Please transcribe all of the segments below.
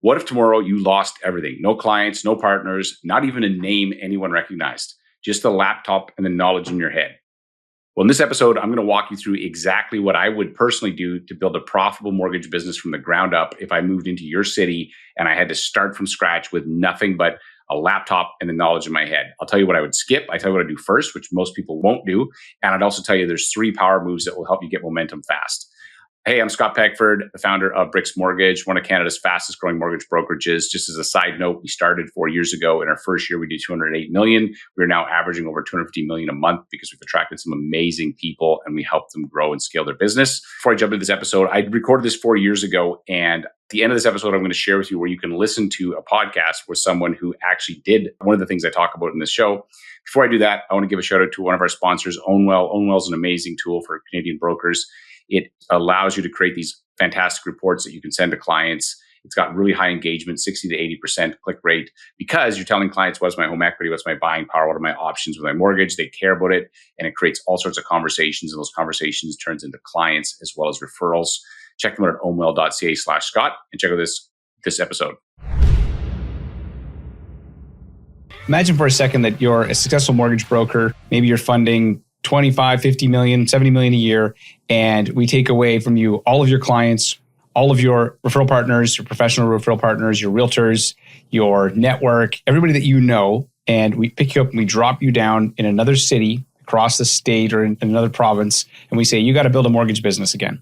What if tomorrow you lost everything? No clients, no partners, not even a name anyone recognized, just a laptop and the knowledge in your head. Well, in this episode, I'm going to walk you through exactly what I would personally do to build a profitable mortgage business from the ground up if I moved into your city and I had to start from scratch with nothing but a laptop and the knowledge in my head. I'll tell you what I would skip. I tell you what I do first, which most people won't do. And I'd also tell you there's 3 power moves that will help you get momentum fast. Hey, I'm Scott Pegford, the founder of Bricks Mortgage, one of Canada's fastest growing mortgage brokerages. Just as a side note, we started 4 years ago. In our first year, we did 208 million. We're now averaging over 250 million a month because we've attracted some amazing people and we help them grow and scale their business. Before I jump into this episode, I recorded this 4 years ago. And at the end of this episode, I'm going to share with you where you can listen to a podcast with someone who actually did one of the things I talk about in this show. Before I do that, I want to give a shout out to one of our sponsors, Ownwell. Ownwell is an amazing tool for Canadian brokers. It allows you to create these fantastic reports that you can send to clients. It's got really high engagement, 60 to 80% click rate, because you're telling clients, what's my home equity? What's my buying power? What are my options with my mortgage? They care about it. And it creates all sorts of conversations. And those conversations turns into clients as well as referrals. Check them out at ownwell.ca/Scott and check out this episode. Imagine for a second that you're a successful mortgage broker. Maybe you're funding 25, 50 million, 70 million a year. And we take away from you all of your clients, all of your referral partners, your professional referral partners, your realtors, your network, everybody that you know. And we pick you up and we drop you down in another city, across the state or in another province. And we say, you got to build a mortgage business again.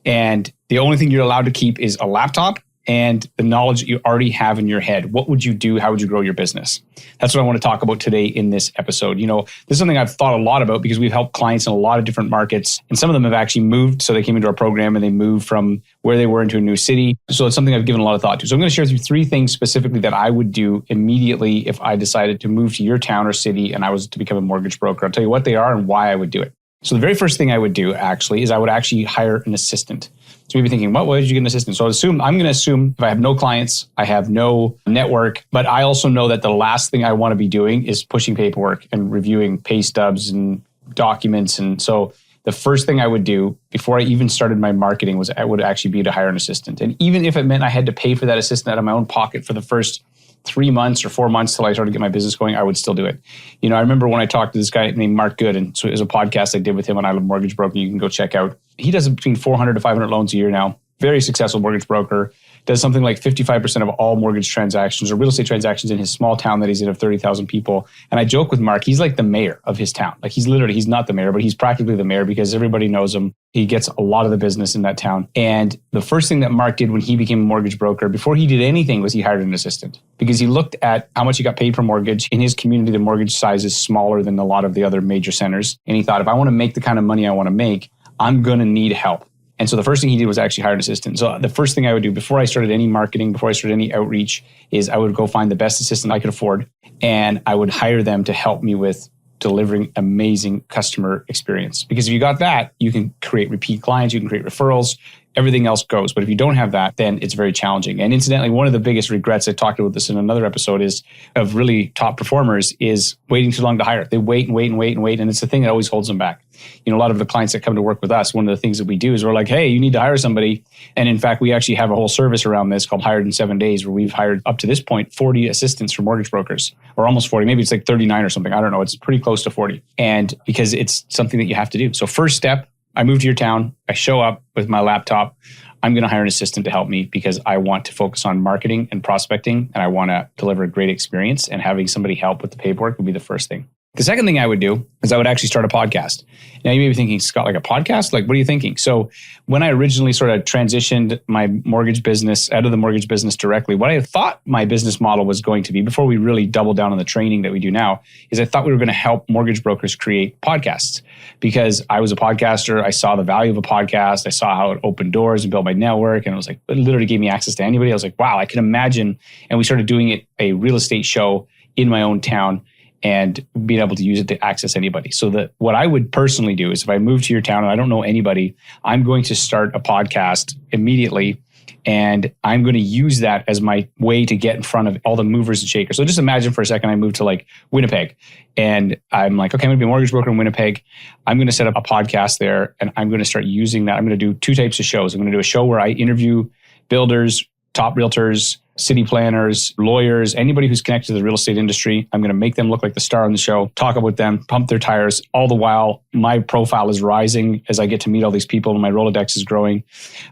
And the only thing you're allowed to keep is a laptop and the knowledge that you already have in your head. What would you do? How would you grow your business? That's what I want to talk about today in this episode. You know, this is something I've thought a lot about because we've helped clients in a lot of different markets. And some of them have actually moved. So they came into our program and they moved from where they were into a new city. So it's something I've given a lot of thought to. So I'm going to share with you 3 things specifically that I would do immediately if I decided to move to your town or city and I was to become a mortgage broker. I'll tell you what they are and why I would do it. So the very first thing I would do actually is I would actually hire an assistant. So you'd be thinking, what way did you get an assistant? So I'm going to assume if I have no clients, I have no network, but I also know that the last thing I want to be doing is pushing paperwork and reviewing pay stubs and documents. And so the first thing I would do before I even started my marketing would actually be to hire an assistant. And even if it meant I had to pay for that assistant out of my own pocket for the first 3 months or 4 months till I started to get my business going, I would still do it. You know, I remember when I talked to this guy named Mark Good, and so it was a podcast I did with him on I Love Mortgage Broker. You can go check out. He does between 400 to 500 loans a year now. Very successful mortgage broker. Does something like 55% of all mortgage transactions or real estate transactions in his small town that he's in of 30,000 people. And I joke with Mark, he's like the mayor of his town. Like he's not the mayor, but he's practically the mayor because everybody knows him. He gets a lot of the business in that town. And the first thing that Mark did when he became a mortgage broker, before he did anything, was he hired an assistant because he looked at how much he got paid per mortgage. In his community, the mortgage size is smaller than a lot of the other major centers. And he thought, if I want to make the kind of money I want to make, I'm going to need help. And so the first thing he did was actually hire an assistant. So the first thing I would do before I started any marketing, before I started any outreach, is I would go find the best assistant I could afford. And I would hire them to help me with delivering amazing customer experience. Because if you got that, you can create repeat clients, you can create referrals, everything else goes. But if you don't have that, then it's very challenging. And incidentally, one of the biggest regrets, I talked about this in another episode, is of really top performers is waiting too long to hire. They wait and wait and wait and wait. And it's the thing that always holds them back. You know, a lot of the clients that come to work with us, one of the things that we do is we're like, hey, you need to hire somebody. And in fact, we actually have a whole service around this called Hired in 7 Days, where we've hired up to this point 40 assistants for mortgage brokers, or almost 40. Maybe it's like 39 or something. I don't know. It's pretty close to 40. And because it's something that you have to do. So first step, I move to your town. I show up with my laptop. I'm going to hire an assistant to help me because I want to focus on marketing and prospecting, and I want to deliver a great experience, and having somebody help with the paperwork would be the first thing. The second thing I would do is I would actually start a podcast. Now you may be thinking, Scott, like a podcast? Like, what are you thinking? So when I originally sort of transitioned my mortgage business out of the mortgage business directly, what I thought my business model was going to be before we really doubled down on the training that we do now is I thought we were going to help mortgage brokers create podcasts because I was a podcaster. I saw the value of a podcast. I saw how it opened doors and built my network. And it was like, it literally gave me access to anybody. I was like, wow, I can imagine. And we started doing it, a real estate show in my own town, and being able to use it to access anybody. So what I would personally do is if I move to your town and I don't know anybody, I'm going to start a podcast immediately. And I'm going to use that as my way to get in front of all the movers and shakers. So just imagine for a second, I moved to like Winnipeg and I'm like, okay, I'm going to be a mortgage broker in Winnipeg. I'm going to set up a podcast there and I'm going to start using that. I'm going to do 2 types of shows. I'm going to do a show where I interview builders, top realtors, city planners, lawyers, anybody who's connected to the real estate industry. I'm going to make them look like the star on the show, talk about them, pump their tires. All the while, my profile is rising as I get to meet all these people and my Rolodex is growing.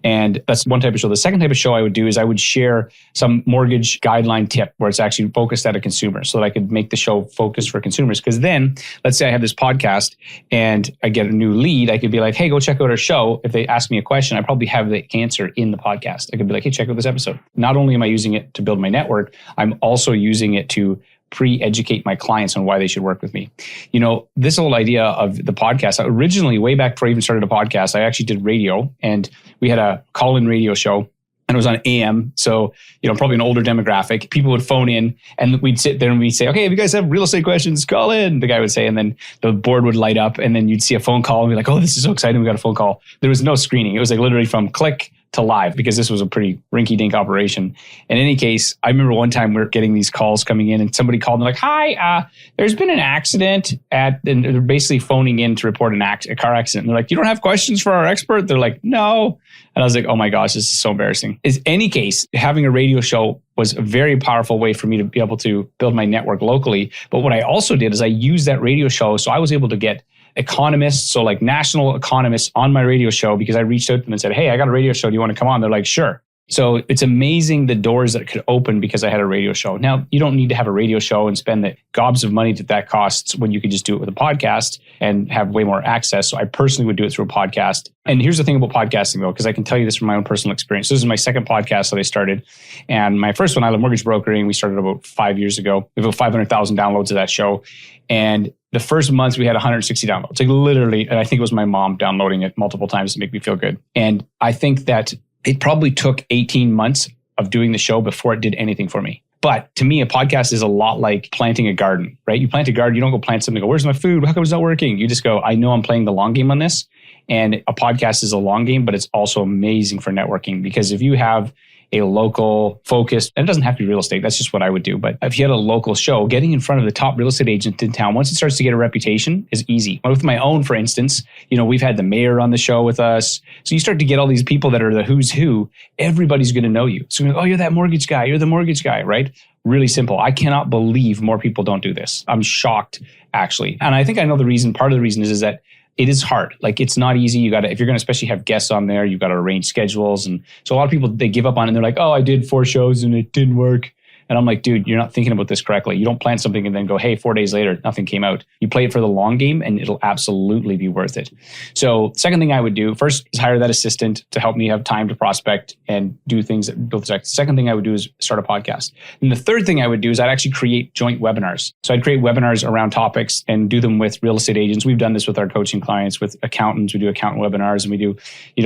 And that's one type of show. The second type of show I would do is I would share some mortgage guideline tip where it's actually focused at a consumer so that I could make the show focused for consumers. Because then, let's say I have this podcast and I get a new lead, I could be like, hey, go check out our show. If they ask me a question, I probably have the answer in the podcast. I could be like, hey, check out this episode. Not only am I using it to build my network, I'm also using it to pre-educate my clients on why they should work with me. You know, this whole idea of the podcast, originally, way back before I even started a podcast, I actually did radio, and we had a call-in radio show. And it was on AM. So, you know, probably an older demographic. People would phone in and we'd sit there and we'd say, okay, if you guys have real estate questions, call in. The guy would say, and then the board would light up and then you'd see a phone call and be like, oh, this is so exciting. We got a phone call. There was no screening. It was like literally from click to live because this was a pretty rinky-dink operation. In any case, I remember one time we were getting these calls coming in and somebody called and they're like, hi, there's been an accident and they're basically phoning in to report a car accident. And they're like, you don't have questions for our expert? They're like, no. And I was like, oh my gosh, this is so embarrassing. In any case, having a radio show was a very powerful way for me to be able to build my network locally. But what I also did is I used that radio show. So I was able to get economists, so like national economists on my radio show because I reached out to them and said, hey, I got a radio show. Do you want to come on? They're like, sure. So it's amazing the doors that could open because I had a radio show. Now, you don't need to have a radio show and spend the gobs of money that costs when you could just do it with a podcast and have way more access. So I personally would do it through a podcast. And here's the thing about podcasting though, because I can tell you this from my own personal experience. This is my second podcast that I started. And my first one, I Love Mortgage Brokering, we started about 5 years ago. We have about 500,000 downloads of that show. And the first month we had 160 downloads, like literally, and I think it was my mom downloading it multiple times to make me feel good. And I think that it probably took 18 months of doing the show before it did anything for me. But to me, a podcast is a lot like planting a garden, right? You plant a garden, you don't go plant something and go, where's my food? How come it's not working? You just go, I know I'm playing the long game on this. And a podcast is a long game, but it's also amazing for networking because if you have a local focus, and it doesn't have to be real estate, that's just what I would do. But if you had a local show, getting in front of the top real estate agent in town, once it starts to get a reputation, is easy. With my own, for instance, you know, we've had the mayor on the show with us. So you start to get all these people that are the who's who, everybody's going to know you. So you're like, oh, you're that mortgage guy, you're the mortgage guy, right? Really simple. I cannot believe more people don't do this. I'm shocked, actually. And I think I know the reason. Part of the reason is that it is hard. Like it's not easy. You got to, if you're going to especially have guests on there, you've got to arrange schedules. And so a lot of people, they give up on it and they're like, oh, I did 4 shows and it didn't work. And I'm like, dude, you're not thinking about this correctly. You don't plan something and then go, hey, 4 days later, nothing came out. You play it for the long game and it'll absolutely be worth it. So second thing I would do first is hire that assistant to help me have time to prospect and do things that build the second thing I would do is start a podcast. And the third thing I would do is I'd actually create joint webinars. So I'd create webinars around topics and do them with real estate agents. We've done this with our coaching clients, with accountants. We do accountant webinars and we do,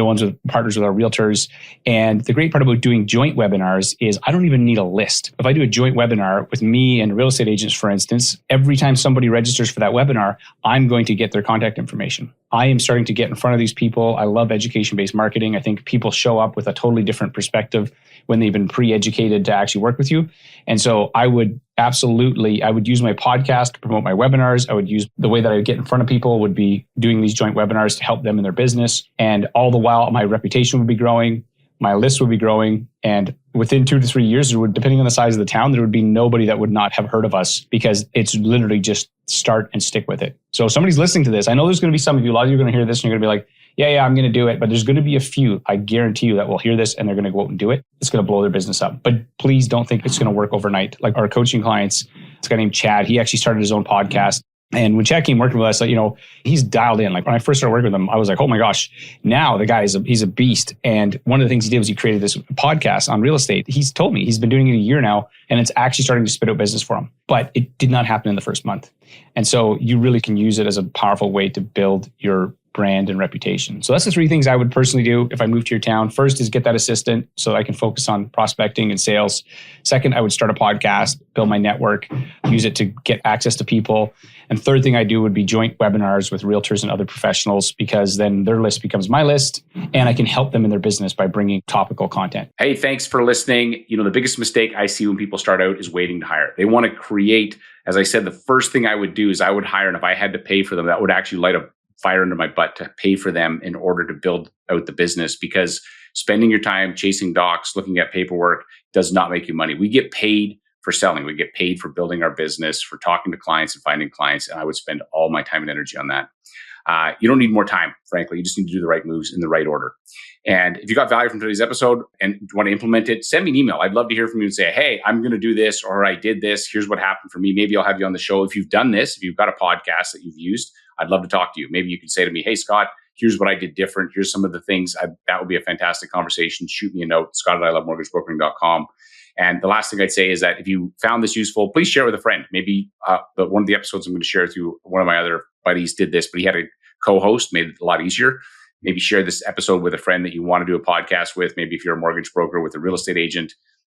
ones with partners with our realtors. And the great part about doing joint webinars is I don't even need a list. If I do a joint webinar with me and real estate agents, for instance, every time somebody registers for that webinar, I'm going to get their contact information. I am starting to get in front of these people. I love education-based marketing. I think people show up with a totally different perspective when they've been pre-educated to actually work with you. And so I would use my podcast to promote my webinars. I would use the way that I would get in front of people would be doing these joint webinars to help them in their business. And all the while, my reputation would be growing. My list would be growing. And within 2 to 3 years, depending on the size of the town, there would be nobody that would not have heard of us because it's literally just start and stick with it. So if somebody's listening to this, I know there's going to be some of you, a lot of you are going to hear this and you're going to be like, yeah, I'm going to do it. But there's going to be a few, I guarantee you, that will hear this and they're going to go out and do it. It's going to blow their business up. But please don't think it's going to work overnight. Like our coaching clients, this guy named Chad, he actually started his own podcast. And when Chad came working with us, he's dialed in. Like when I first started working with him, I was like, oh my gosh, now the guy he's a beast. And one of the things he did was he created this podcast on real estate. He's told me he's been doing it a year now and it's actually starting to spit out business for him. But it did not happen in the first month. And so you really can use it as a powerful way to build your brand and reputation. So that's the 3 things I would personally do if I moved to your town. First is get that assistant so that I can focus on prospecting and sales. Second, I would start a podcast, build my network, use it to get access to people. And third thing I do would be joint webinars with realtors and other professionals because then their list becomes my list and I can help them in their business by bringing topical content. Hey, thanks for listening. The biggest mistake I see when people start out is waiting to hire. They want to create, as I said, the first thing I would do is I would hire, and if I had to pay for them, that would actually light a fire under my butt to pay for them in order to build out the business, because spending your time chasing docs, looking at paperwork does not make you money. We get paid for selling. We get paid for building our business, for talking to clients and finding clients. And I would spend all my time and energy on that. You don't need more time, frankly. You just need to do the right moves in the right order. And if you got value from today's episode and want to implement it, send me an email. I'd love to hear from you and say, hey, I'm going to do this, or I did this. Here's what happened for me. Maybe I'll have you on the show. If you've done this, if you've got a podcast that you've used, I'd love to talk to you. Maybe you could say to me, hey, Scott, here's what I did different. Here's some of the things. That would be a fantastic conversation. Shoot me a note, scott@ilovemortgagebrokering.com. And the last thing I'd say is that if you found this useful, please share it with a friend. Maybe one of the episodes I'm going to share with you, one of my other buddies did this, but he had a co-host, made it a lot easier. Maybe share this episode with a friend that you want to do a podcast with. Maybe if you're a mortgage broker with a real estate agent,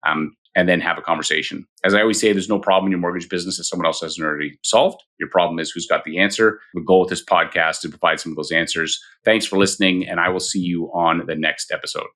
and then have a conversation. As I always say, there's no problem in your mortgage business that someone else hasn't already solved. Your problem is who's got the answer. The goal with this podcast is to provide some of those answers. Thanks for listening, and I will see you on the next episode.